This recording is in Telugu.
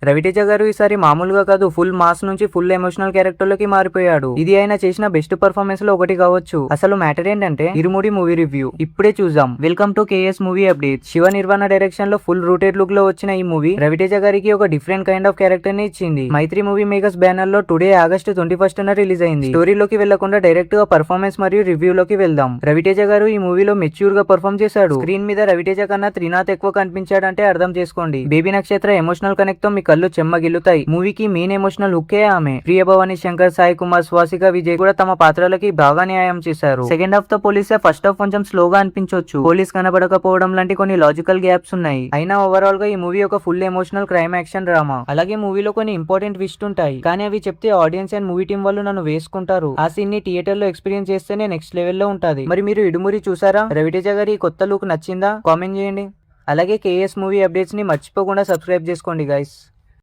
రవితేజ గారు ఈసారి మామూలుగా కాదు, ఫుల్ మాస్ నుంచి ఫుల్ ఎమోషనల్ క్యారెక్టర్ లోకి మారిపోయాడు. ఇది ఆయన చేసిన బెస్ట్ పర్ఫార్మెన్స్ లో ఒకటి కావచ్చు. అసలు మ్యాటర్ ఏంటంటే ఇరుముడి మూవీ రివ్యూ ఇప్పుడే చూద్దాం. Welcome to KS movie update. Shiva Nirvana direction లో ఫుల్ రూటెడ్ లుక్ లో వచ్చిన ఈ మూవీ రవితేజ గారికి ఒక డిఫరెంట్ కైండ్ ఆఫ్ క్యారెక్టర్ ని ఇచ్చింది. మైత్రి మూవీ మేకర్స్ బ్యానర్ లో టుడే ఆగస్టు 21న రిలీజ్ అయింది. స్టోరీలోకి వెళ్లకుండా డైరెక్ట్ గా పర్ఫార్మెన్స్ మరియు రివ్యూ లోకి వెళ్దాం. రవితేజ గారు ఈ మూవీలో మెచ్యూర్ గా పర్ఫార్మ్ చేశాడు. స్క్రీన్ మీద రవితేజ కన్నా త్రినాథ్ ఎక్కువ కనిపించాడంటే అర్థం చేసుకోండి. బేబీ నక్షత్ర ఎమోషనల్ కనెక్ట్ తో మీ కళ్ళు చెమ్మగిల్లుతాయి. మూవీకి మెయిన్ ఎమోషనల్ హుక్కే ఆమె. ప్రియభవాని శంకర్, సాయి కుమార్, స్వాసిక విజయ్ కూడా తమ పాత్రలకి బాగా న్యాయం చేశారు. సెకండ్ హాఫ్ తో పోలిస్తే ఫస్ట్ హాఫ్ కొంచెం స్లోగా అనిపించవచ్చు. పోలీస్ కనబడకపోవడం లాంటి కొన్ని లాజికల్ గ్యాప్స్ ఉన్నాయి. అయినా ఓవరాల్ గా ఈ మూవీ ఒక full emotional crime action drama. అలాగే మూవీలో కొన్ని ఇంపార్టెంట్ ట్విస్ట్ ఉంటాయి, కానీ అవి చెప్తే ఆడియన్స్ అండ్ మూవీ టీం వాళ్ళు నన్ను వేసుకుంటారు. ఆ సీన్ ని థియేటర్ లో ఎక్స్పీరియన్స్ చేస్తేనే నెక్స్ట్ లెవెల్ లో ఉంటది. మరి మీరు ఇడుమురి చూసారా? రవితేజ గారి కొత్త లుక్ నచ్చిందా? కామెంట్ చేయండి. అలాగే కేఎస్ మూవీ అప్డేట్స్ ని మర్చిపోకుండా సబ్స్క్రైబ్ చేసుకోండి గైస్.